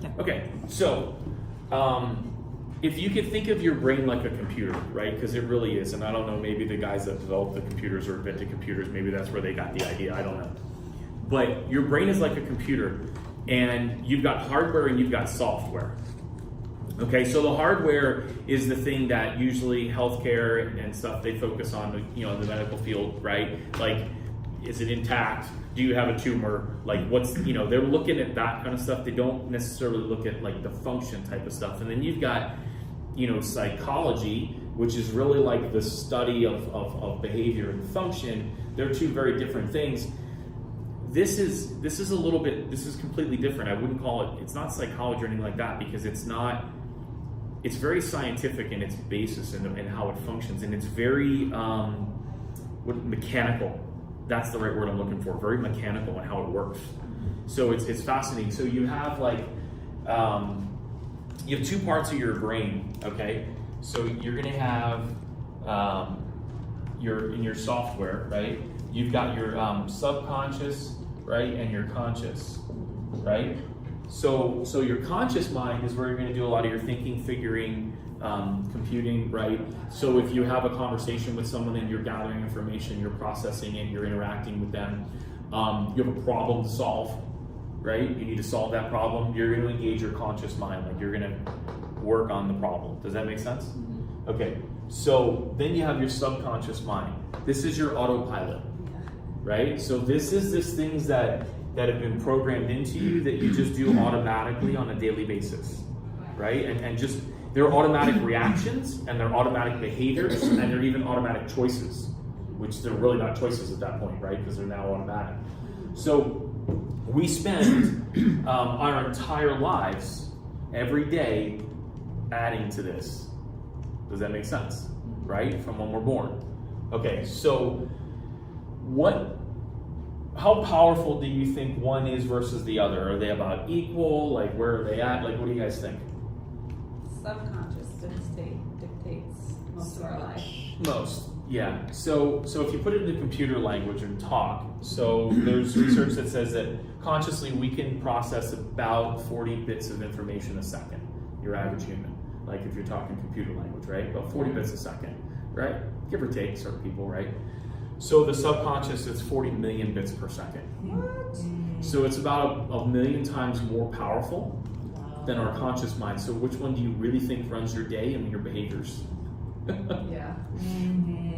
Yeah. Okay, so if you could think of your brain like a computer, right? Because it really is, and I don't know, maybe the guys that developed the computers or invented computers, maybe that's where they got the idea, I don't know. But your brain is like a computer, and you've got hardware and you've got software. Okay, so the hardware is the thing that usually healthcare and stuff, they focus on, you know, in the medical field, right? Like, is it intact? Do you have a tumor? Like, what's, you know, they're looking at that kind of stuff. They don't necessarily look at like the function type of stuff. And then you've got, you know, psychology, which is really like the study of behavior and function. They're two very different things. This is a little bit, this is completely different. I wouldn't call it, it's not psychology or anything like that, because it's not, it's very scientific in its basis and how it functions, and it's very mechanical. That's the right word I'm looking for. Very mechanical in how it works. So it's fascinating. So you have like you have two parts of your brain. Okay, so you're gonna have in your software, right? You've got your subconscious, right, and your conscious, right? So your conscious mind is where you're going to do a lot of your thinking, figuring, computing, right? So if you have a conversation with someone and you're gathering information, you're processing it, you're interacting with them, you have a problem to solve, right? You need to solve that problem. You're going to engage your conscious mind, like you're going to work on the problem. Does that make sense? Mm-hmm. Okay. So then you have your subconscious mind. This is your autopilot, right? So this is this things that have been programmed into you that you just do automatically on a daily basis, right? And just, they're automatic reactions, and they're automatic behaviors, and they're even automatic choices, which they're really not choices at that point, right? Because they're now automatic. So we spend our entire lives, every day, adding to this. Does that make sense? Right? From when we're born. Okay, so how powerful do you think one is versus the other? Are they about equal? Like, where are they at? Like, what do you guys think? Subconscious dictates most of our life. Most, yeah. So if you put it into computer language and talk, so there's research that says that consciously we can process about 40 bits of information a second, your average human. Like if you're talking computer language, right? About 40 bits a second, right? Give or take, certain people, right? So the subconscious is 40 million bits per second. What? So it's about a million times more powerful than our conscious mind. So which one do you really think runs your day and your behaviors? Yeah.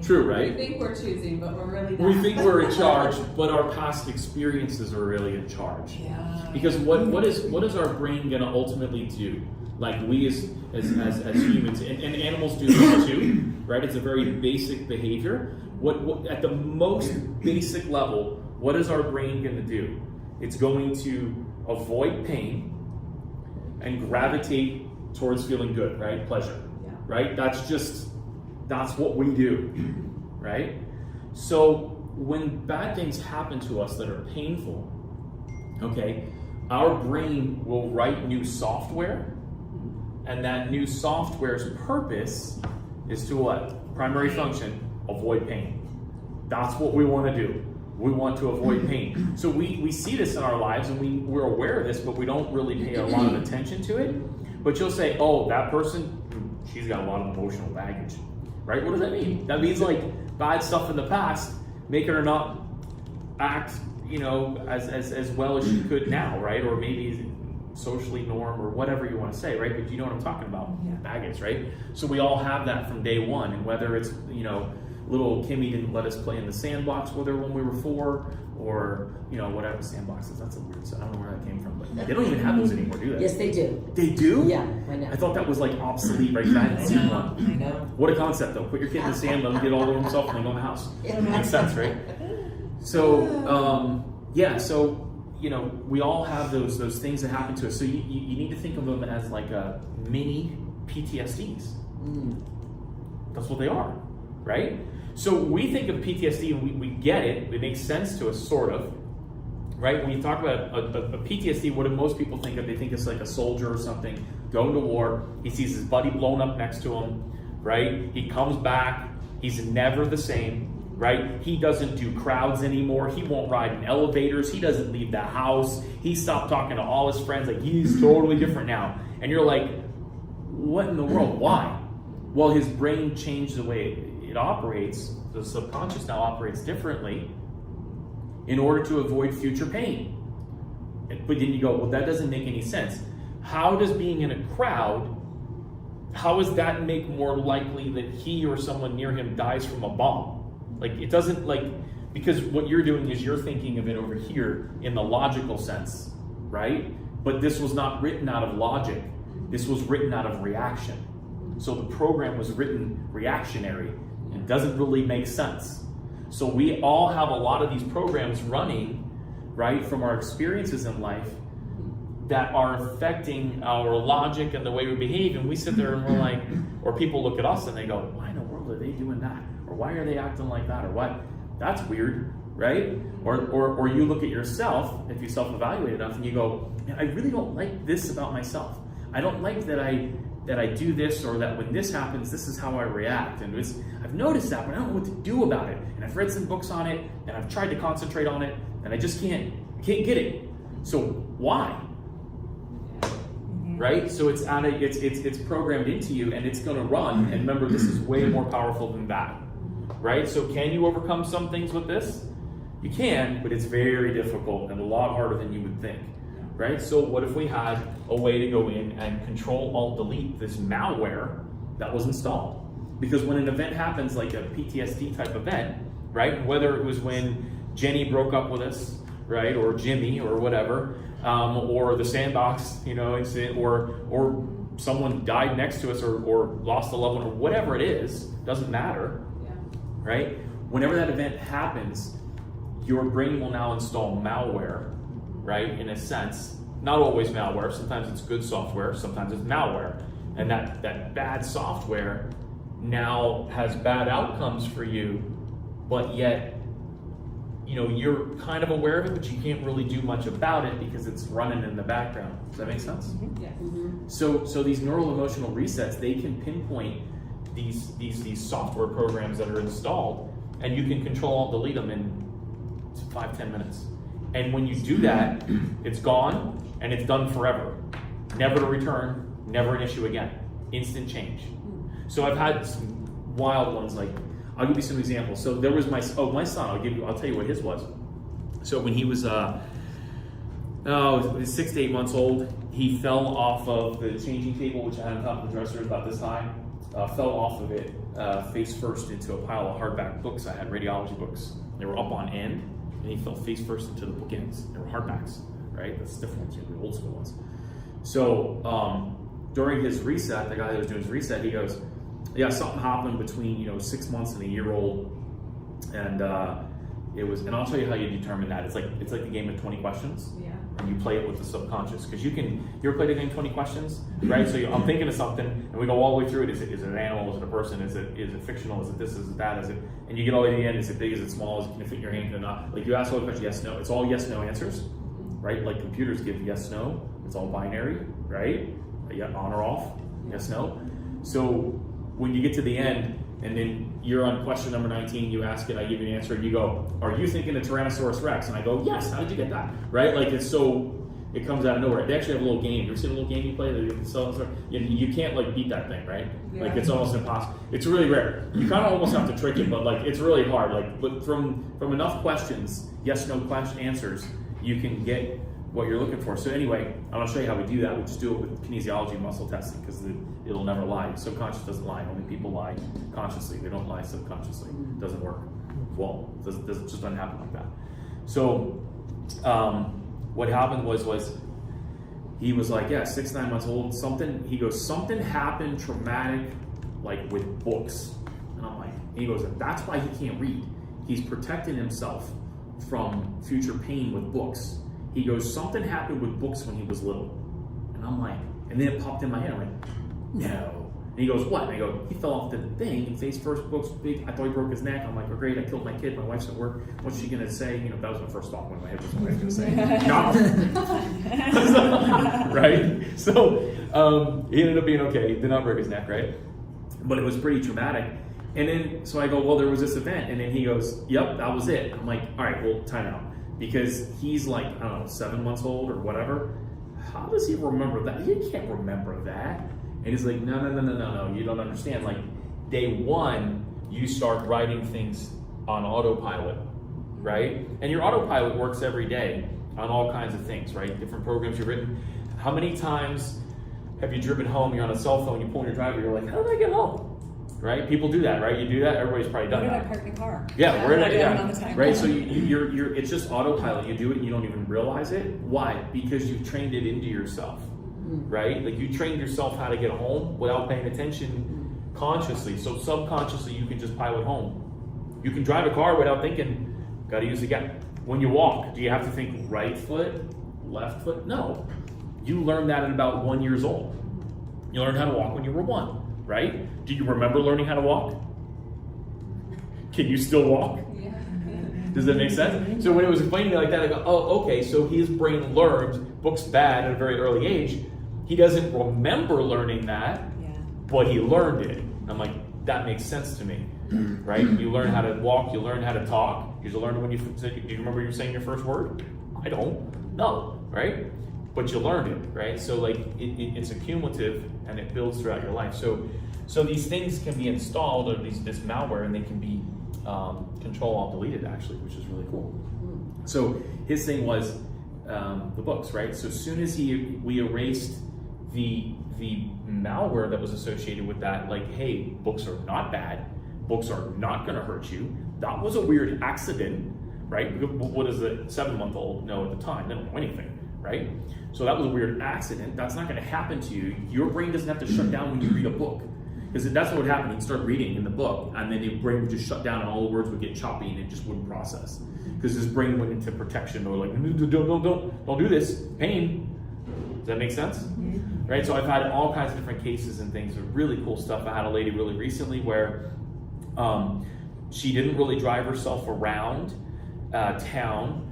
True, right? We think we're choosing, but we're really not. We think we're in charge, but our past experiences are really in charge. Yeah. Because what is our brain gonna ultimately do? Like we as humans, and animals do this too, right? It's a very basic behavior. What at the most basic level, what is our brain going to do? It's going to avoid pain and gravitate towards feeling good, right? Pleasure, Yeah. right? That's what we do, right? So when bad things happen to us that are painful, okay, our brain will write new software, and that new software's purpose is to what? Primary function, avoid pain. That's what we want to do. We want to avoid pain. So we see this in our lives, and we're aware of this, but we don't really pay a lot of attention to it. But you'll say, oh, that person, she's got a lot of emotional baggage, right? What does that mean? That means like bad stuff in the past, making her not act, you know, as well as she could now, right? Or maybe socially norm or whatever you want to say, right? But you know what I'm talking about, Yeah. baggage, right? So we all have that from day one, and whether it's, you know, little Kimmy didn't let us play in the sandbox with her when we were 4, or, you know, whatever sandboxes. That's a weird, I don't know where that came from, but they don't even have those anymore, do they? Yes, they do. They do? Yeah, I know. I thought that was like obsolete, right? I hadn't seen one. I know. What a concept, though. Put your kid in the sand, let him get all over himself, and then go in the house. Yeah. Makes sense, right? So, yeah, so, you know, we all have those things that happen to us. So you need to think of them as like a mini PTSDs. That's what they are, right? So we think of PTSD and we get it. It makes sense to us, sort of, right? When you talk about a PTSD, what do most people think of? They think it's like a soldier or something going to war. He sees his buddy blown up next to him, right? He comes back. He's never the same, right? He doesn't do crowds anymore. He won't ride in elevators. He doesn't leave the house. He stopped talking to all his friends. Like, he's totally different now. And you're like, what in the world? Why? Well, his brain changed the way it operates. The subconscious now operates differently in order to avoid future pain. But then you go, well, that doesn't make any sense. How does being in a crowd, how does that make more likely that he or someone near him dies from a bomb? Like, it doesn't, like, because what you're doing is you're thinking of it over here in the logical sense, right? But this was not written out of logic. This was written out of reaction. So the program was written reactionary. It doesn't really make sense. So we all have a lot of these programs running, right, from our experiences in life that are affecting our logic and the way we behave. And we sit there and we're like, or people look at us and they go, why in the world are they doing that? Or why are they acting like that? Or what? That's weird, right? Or you look at yourself, if you self-evaluate enough, and you go, man, I really don't like this about myself. I don't like that I do this, or that when this happens, this is how I react. And I've noticed that, but I don't know what to do about it. And I've read some books on it, and I've tried to concentrate on it, and I just can't get it. So why? Right? So it's programmed into you, and it's going to run. And remember, this is way more powerful than that. Right? So can you overcome some things with this? You can, but it's very difficult and a lot harder than you would think. Right? So what if we had a way to go in and Control-Alt-Delete this malware that was installed? Because when an event happens, like a PTSD type event, right? Whether it was when Jenny broke up with us, right? Or Jimmy or whatever, or the sandbox, incident, or someone died next to us, or lost a loved one, or whatever it is, doesn't matter, right? Whenever that event happens, your brain will now install malware, right? In a sense, not always malware. Sometimes it's good software. Sometimes it's malware, and that bad software now has bad outcomes for you, but yet, you're kind of aware of it, but you can't really do much about it because it's running in the background. Does that make sense? Mm-hmm. Yeah. Mm-hmm. So these neural emotional resets, they can pinpoint these software programs that are installed, and you can Control-Alt-Delete them in 5-10 minutes. And when you do that, it's gone and it's done forever. Never to return, never an issue again. Instant change. So I've had some wild ones, like, I'll give you some examples. So there was my son, I'll tell you what his was. So when he was 6 to 8 months old, he fell off of the changing table, which I had on top of the dresser about this high, fell off of it face first into a pile of hardback books. I had radiology books. They were up on end, and he fell face first into the bookends. They were hardbacks, right? The stiff ones, the old school ones. So during his reset, the guy that was doing his reset, he goes, yeah, something happened between 6 months and a year old, and it was. And I'll tell you how you determine that. It's like the game of 20 questions. Yeah. And you play it with the subconscious, because you ever played the game 20 questions, right? So I'm thinking of something, and we go all the way through it. Is it an animal? Is it a person? Is it fictional? Is it this? Is it that? Is it? And you get all the way to the end. Is it big? Is it small? Can it fit in your hand? Can it not? Like, you ask all the questions, yes, no. It's all yes, no answers, right? Like computers give yes, no. It's all binary, right? Yeah, on or off, yes, no. So when you get to the end, and then you're on question number 19, you ask it, I give you an answer, and you go, are you thinking of Tyrannosaurus Rex? And I go, yes, how did you get that? Right? Like, it comes out of nowhere. They actually have a little game. You ever seen a little game you play? You can't, like, beat that thing, right? Yeah. Like, it's almost impossible. It's really rare. You kind of almost have to trick it, but, like, it's really hard. Like, but from enough questions, yes, no question answers, you can get what you're looking for. So anyway, I'm going to show you how we do that. We just do it with kinesiology muscle testing, because it'll never lie. Subconscious doesn't lie. Only people lie consciously. They don't lie subconsciously. It doesn't work. Well, it just doesn't happen like that. So what happened was he was like, yeah, 6, 9 months old. He goes, something happened traumatic, like with books. And I'm like, he goes, that's why he can't read. He's protecting himself from future pain with books. He goes, something happened with books when he was little. And I'm like, and then it popped in my head. I'm like, no. And he goes, what? And I go, he fell off the thing, and face first, books big. I thought he broke his neck. I'm like, oh, great, I killed my kid. My wife's at work. What's she going to say? That was my first thought in my head. What's my wife going to say? No. Right? So he ended up being okay. Did not break his neck, right? But it was pretty traumatic. And then, so I go, well, there was this event. And then he goes, yep, that was it. I'm like, all right, well, time out. Because he's like, I don't know, 7 months old or whatever. How does he remember that? He can't remember that. And he's like, no, you don't understand. Like, day one, you start writing things on autopilot, right? And your autopilot works every day on all kinds of things, right? Different programs you've written. How many times have you driven home, you're on a cell phone, you pull in your driver, you're like, how did I get home? Right? People do that, right? You do that, everybody's probably done that. Where did I park the car? Yeah, where did I, all the time. right? So you're, it's just autopilot. You do it and you don't even realize it. Why? Because you've trained it into yourself, right? Like you trained yourself how to get home without paying attention consciously. So subconsciously, you can just pilot home. You can drive a car without thinking, got to use the gas. When you walk, do you have to think right foot, left foot? No. You learned that at about 1 year old. You learned how to walk when you were 1. Right? Do you remember learning how to walk? Can you still walk? Yeah. Does that make sense? So when it was explained to me like that, I go, oh, okay, so his brain learned books bad at a very early age. He doesn't remember learning that, but he learned it. I'm like, that makes sense to me, right? You learn how to walk, you learn how to talk. You learn when do you remember you saying your first word? I don't know, right? But you learned it, right? So like it's a cumulative and it builds throughout your life. So these things can be installed, or this malware, and they can be control alt deleted actually, which is really cool. So his thing was the books, right? So as soon as we erased the malware that was associated with that, like, hey, books are not bad, books are not going to hurt you. That was a weird accident, right? What does a 7-month-old know at the time? They don't know anything, right? So that was a weird accident. That's not going to happen to you. Your brain doesn't have to shut down when you read a book. Because that's what would happen. You'd start reading in the book, and then your brain would just shut down, and all the words would get choppy, and it just wouldn't process. Because his brain went into protection mode, like, don't do this, pain. Does that make sense? Mm-hmm. Right? So I've had all kinds of different cases and things with really cool stuff. I had a lady really recently where she didn't really drive herself around town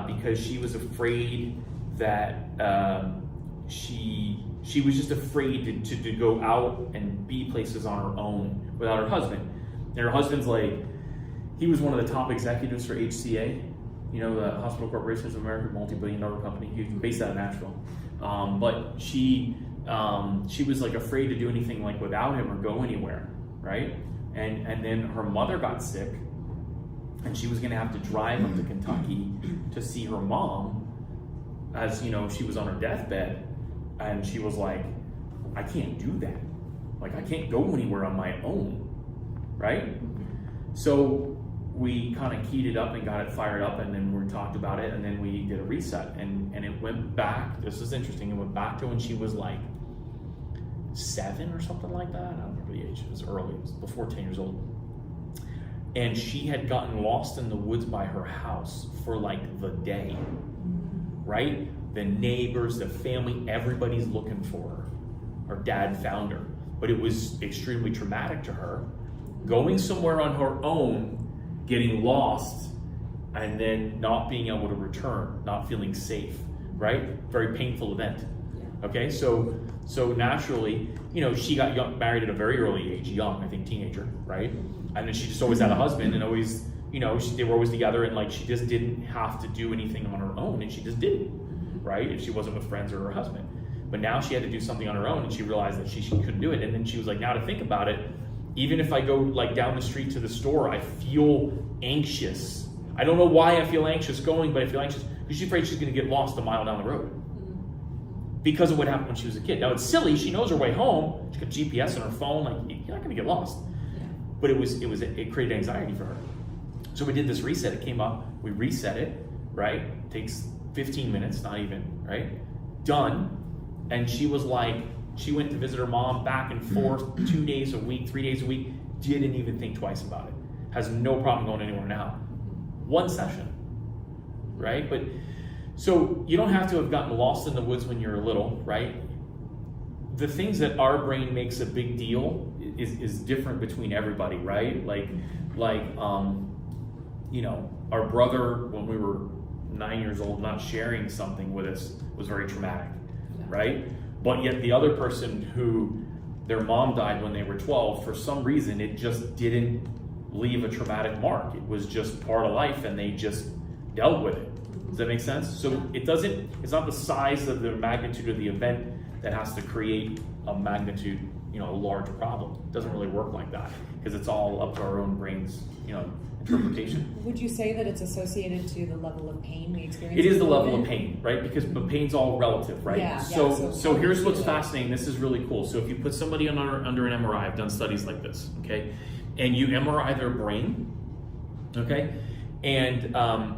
because she was afraid that she was just afraid to go out and be places on her own without her husband. And her husband's like, he was one of the top executives for HCA, you know, the Hospital Corporation of America, multi-billion-dollar company. He was based out of Nashville. But she was like afraid to do anything like without him or go anywhere, right? And then her mother got sick, and she was gonna have to drive up to Kentucky to see her mom, as you know, she was on her deathbed. And she was like, I can't do that. Like, I can't go anywhere on my own, right? So we kind of keyed it up and got it fired up, and then we talked about it, and then we did a reset, and it went back. This is interesting. It went back to when she was like 7 or something like that. I don't remember the age. It was early. It was before 10 years old. And she had gotten lost in the woods by her house for like the day, right? The neighbors, the family, everybody's looking for her. Her dad found her, but it was extremely traumatic to her. Going somewhere on her own, getting lost, and then not being able to return, not feeling safe, right? Very painful event. Okay, so naturally, you know, she got married at a very early age, young, I think teenager, right? And then she just always had a husband, and always, you know, they were always together, and like she just didn't have to do anything on her own, and she just didn't. Right? If she wasn't with friends or her husband. But now she had to do something on her own, and she realized that she couldn't do it. And then she was like, now to think about it, even if I go like down the street to the store, I feel anxious. I don't know why I feel anxious going, but I feel anxious because she's afraid she's going to get lost a mile down the road because of what happened when she was a kid. Now it's silly. She knows her way home. She's got GPS on her phone. Like, you're not going to get lost. Yeah. But it created anxiety for her. So we did this reset. It came up. We reset it, right? It takes 15 minutes, not even, right? Done. And she was like, she went to visit her mom back and forth 2 days a week, 3 days a week, didn't even think twice about it. Has no problem going anywhere now. 1 session, right? But so you don't have to have gotten lost in the woods when you're little, right? The things that our brain makes a big deal is different between everybody, right? Like you know, our brother, when we were 9 years old, not sharing something with us was very traumatic, right? But yet the other person who their mom died when they were 12, for some reason it just didn't leave a traumatic mark. It was just part of life and they just dealt with it. Does that make sense? So it's not the size of the magnitude of the event that has to create a magnitude, a large problem. It doesn't really work like that because it's all up to our own brain's, interpretation. Would you say that it's associated to the level of pain we experience? It is the level of pain, right? Because pain's all relative, right? Yeah, So here's what's fascinating. This is really cool. So if you put somebody under an MRI, I've done studies like this, okay? And you MRI their brain, okay? And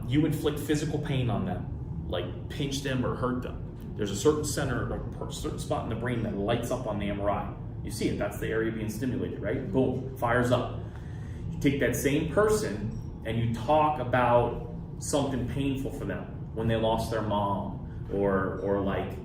you inflict physical pain on them, like pinch them or hurt them. There's a certain center, or a certain spot in the brain that lights up on the MRI. You see it, that's the area being stimulated, right? Boom, fires up. You take that same person and you talk about something painful for them when they lost their mom or like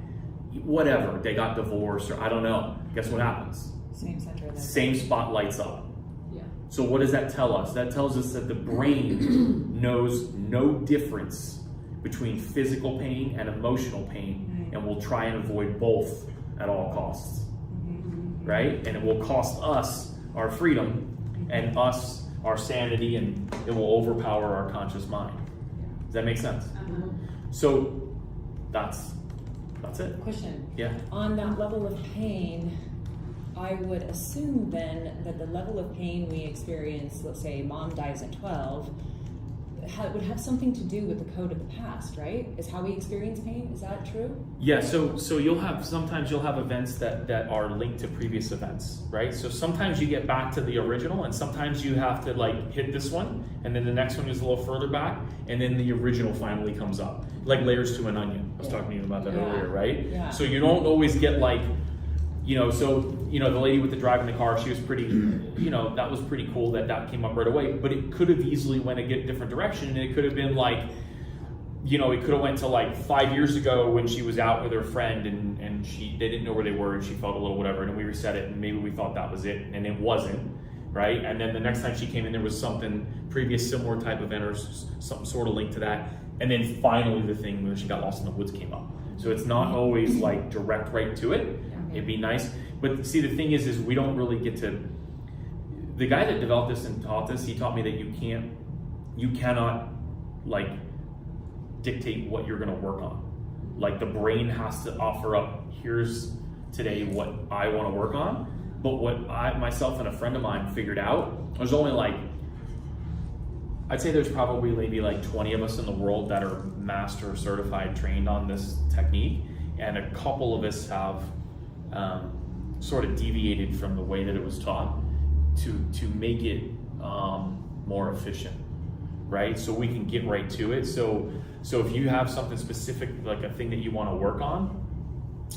whatever, they got divorced or I don't know. Guess what happens? Same center. Same spot lights up. Yeah. So what does that tell us? That tells us that the brain knows no difference between physical pain and emotional pain, and will try and avoid both at all costs, right? And it will cost us our freedom and us our sanity, and it will overpower our conscious mind. Does that make sense? So that's it. Question. Yeah. On that level of pain, I would assume then that the level of pain we experience, let's say mom dies at 12, would have something to do with the code of the past, right? Is how we experience pain. Is that true? Yeah, so sometimes you'll have events that are linked to previous events, right? So sometimes you get back to the original, and sometimes you have to like hit this one, and then the next one is a little further back, and then the original finally comes up. Like layers to an onion. I was talking to you about that earlier, right? Yeah. So you don't always get like, the lady with the driving the car, she was pretty, that was pretty cool that came up right away, but it could have easily went a different direction, and it could have been like, it could have went to like 5 years ago when she was out with her friend and they didn't know where they were and she felt a little whatever, and then we reset it and maybe we thought that was it and it wasn't, right? And then the next time she came in, there was something previous similar type event or something sort of linked to that, and then finally the thing where she got lost in the woods came up. So it's not always like direct right to it. It'd be nice, but see, the thing is we don't really get to. The guy that developed this and taught this, he taught me that you cannot like dictate what you're going to work on. Like the brain has to offer up, here's today what I want to work on. But what myself and a friend of mine figured out, there's only like, I'd say there's probably maybe like 20 of us in the world that are master certified trained on this technique, and a couple of us have sort of deviated from the way that it was taught to make it more efficient, right? So we can get right to it. So if you have something specific, like a thing that you want to work on,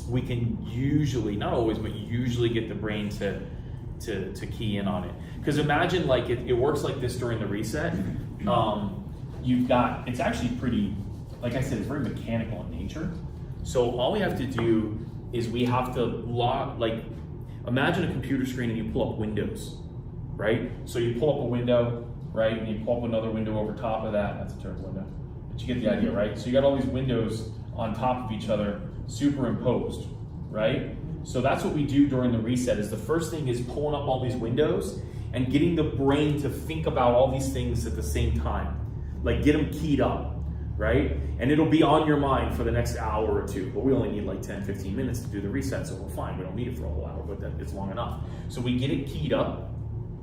we can usually, not always, but usually get the brain to key in on it. Because imagine like it works like this during the reset. It's actually pretty, like I said, it's very mechanical in nature. So all we have to do is we have to imagine a computer screen and you pull up windows, right? So you pull up a window, right? And you pull up another window over top of that. That's a turned window. But you get the idea, right? So you got all these windows on top of each other, superimposed, right? So that's what we do during the reset, is the first thing is pulling up all these windows and getting the brain to think about all these things at the same time. Like get them keyed up, right? And it'll be on your mind for the next hour or two, but we only need like 10, 15 minutes to do the reset, so we're fine. We don't need it for a whole hour, but it's long enough. So we get it keyed up,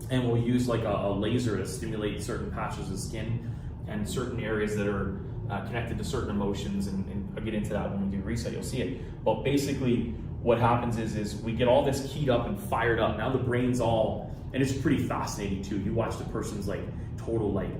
and we'll use like a laser to stimulate certain patches of skin and certain areas that are connected to certain emotions, and I'll get into that when we do reset, you'll see it. But basically what happens is we get all this keyed up and fired up. Now the brain's all, and it's pretty fascinating too. You watch the person's like total like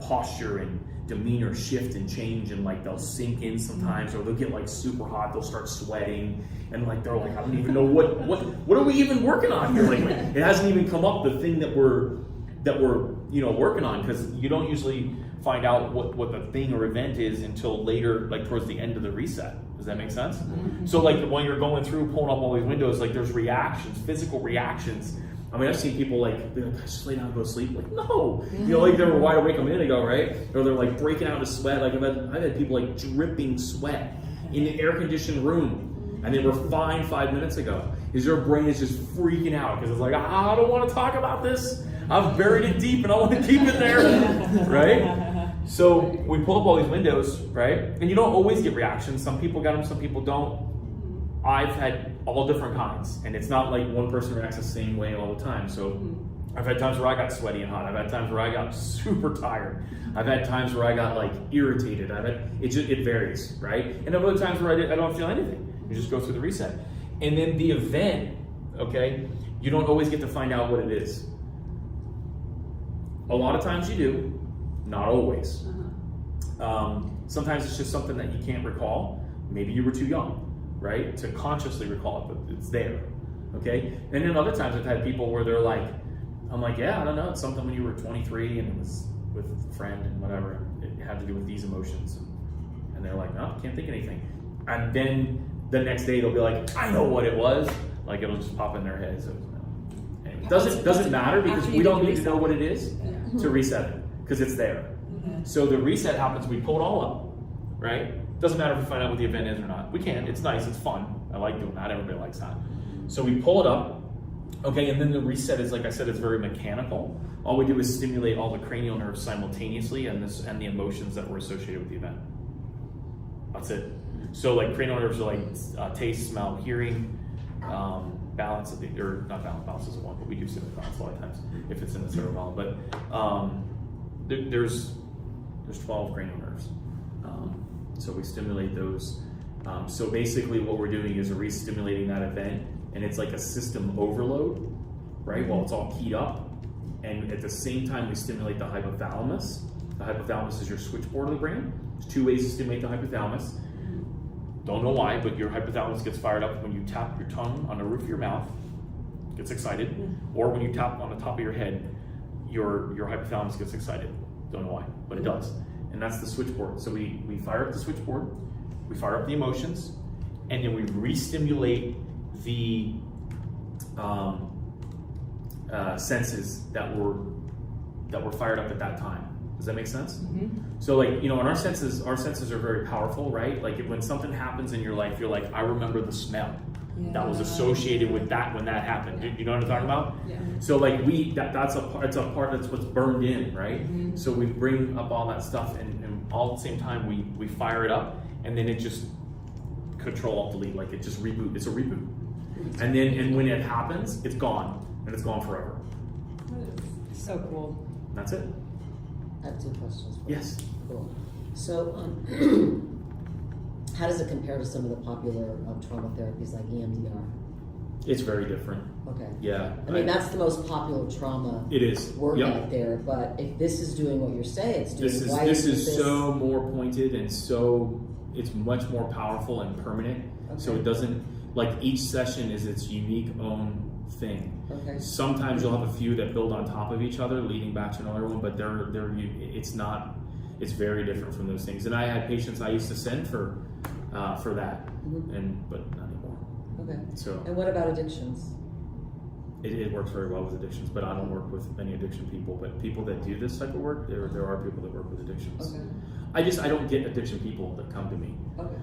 posture and demeanor shift and change, and like they'll sink in sometimes, or they'll get like super hot, they'll start sweating, and like they're like, I don't even know what are we even working on here? Like it hasn't even come up, the thing that we're working on, because you don't usually find out what the thing or event is until later, like towards the end of the reset. Does that make sense? Mm-hmm. So like when you're going through pulling up all these windows, like there's reactions, physical reactions. I mean, I've seen people like, just lay down and go to sleep. Like, no, like they were wide awake a minute ago, right? Or they're like breaking out into sweat. Like I've had people like dripping sweat in an air-conditioned room. and they were fine 5 minutes ago. Is your brain is just freaking out because it's like, I don't want to talk about this. I've buried it deep and I want to keep it there, right? So we pull up all these windows, right? And you don't always get reactions. Some people get them, some people don't. I've had all different kinds, and it's not like one person reacts the same way all the time. So I've had times where I got sweaty and hot. I've had times where I got super tired. I've had times where I got like irritated. It varies, right? And there are other times where I don't feel anything. You just go through the reset. And then the event, okay, you don't always get to find out what it is. A lot of times you do, not always. Sometimes it's just something that you can't recall. Maybe you were too young, right, to consciously recall it, but it's there, okay? And then other times I've had people where they're like, I'm like, yeah, I don't know, it's something when you were 23 and it was with a friend and whatever, it had to do with these emotions. And they're like, no, can't think of anything. And then the next day they'll be like, I know what it was. Like it'll just pop in their heads. Anyway, it doesn't matter because we don't need to know what it is to reset it because it's there. So the reset happens, we pull it all up, right? Doesn't matter if we find out what the event is or not. We can, it's nice, it's fun. I like doing that, everybody likes that. So we pull it up, okay, and then the reset is, like I said, it's very mechanical. All we do is stimulate all the cranial nerves simultaneously and the emotions that were associated with the event. That's it. So like cranial nerves are like taste, smell, hearing, balance of the, or not balance isn't one, but we do stimulate balance a lot of times if it's in the cerebellum. But there's 12 cranial nerves. So we stimulate those. So basically what we're doing is re-stimulating that event, and it's like a system overload, right? While it's all keyed up. And at the same time we stimulate the hypothalamus. The hypothalamus is your switchboard of the brain. There's two ways to stimulate the hypothalamus. Don't know why, but your hypothalamus gets fired up when you tap your tongue on the roof of your mouth, gets excited, or when you tap on the top of your head, your hypothalamus gets excited. Don't know why, but it does. And that's the switchboard. So we fire up the switchboard, we fire up the emotions, and then we re-stimulate the senses that were fired up at that time. Does that make sense? So like, you know, and our senses are very powerful, right? Like when something happens in your life, you're like, I remember the smell that was associated with that when that happened. Do you know what I'm talking about? Yeah. So like it's a part that's what's burned in, right? So we bring up all that stuff and all at the same time we fire it up, and then it just control alt delete, like it just reboot. It's a reboot. And when it happens, it's gone, and it's gone forever. So cool. And that's it. I have two questions for you. Yes. Cool. So, how does it compare to some of the popular trauma therapies like EMDR? It's very different. Okay. Yeah. I mean, that's the most popular trauma It is. work Yep. out there, but if this is doing what you're saying, it's doing This is so more pointed and so it's much more powerful and permanent. Okay. So it doesn't, like each session is its unique own thing. Okay. Sometimes you'll have a few that build on top of each other, leading back to another one, but it's very different from those things. And I had patients I used to send for that, but not anymore. Okay. So And what about addictions? it works very well with addictions, but I don't work with many addiction people. But people that do this type of work, there are people that work with addictions. Okay. I don't get addiction people that come to me. Okay.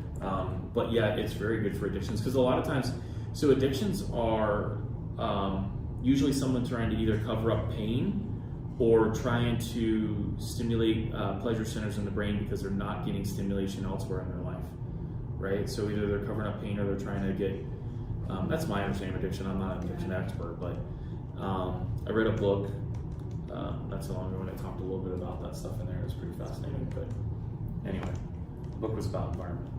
But yeah, it's very good for addictions because a lot of times, so addictions are usually someone trying to either cover up pain or trying to stimulate pleasure centers in the brain because they're not getting stimulation elsewhere in their life, right? So either they're covering up pain or they're trying to get, that's my understanding of addiction. I'm not an addiction expert, but I read a book not so long ago and I talked a little bit about that stuff in there. It was pretty fascinating, but anyway, the book was about environment.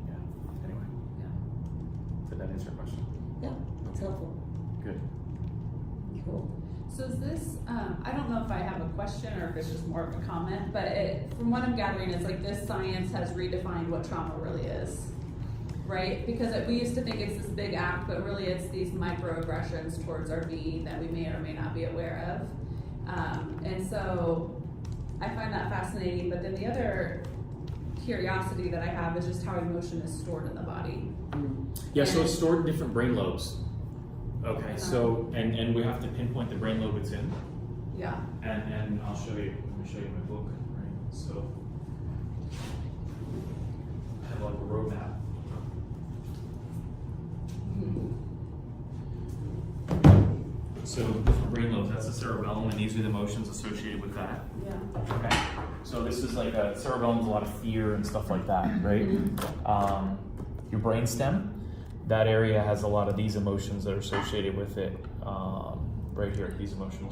Yeah, anyway. Yeah. Did that answer your question? Yeah, that's helpful. Good. Cool. So is this, I don't know if I have a question or if it's just more of a comment, but from what I'm gathering, it's like this science has redefined what trauma really is, right? Because we used to think it's this big act, but really it's these microaggressions towards our being that we may or may not be aware of. And so I find that fascinating, but then the other curiosity that I have is just how emotion is stored in the body. Yeah, so it's stored in different brain lobes. Okay, so, and we have to pinpoint the brain lobe it's in. Yeah. And I'll show you, let me show you my book, right? So, I have like a roadmap So different brain lobes, that's the cerebellum, and these are the emotions associated with that. Yeah. Okay. So this is like a cerebellum's a lot of fear and stuff like that, right? Your brain stem, that area has a lot of these emotions that are associated with it, right here, these emotional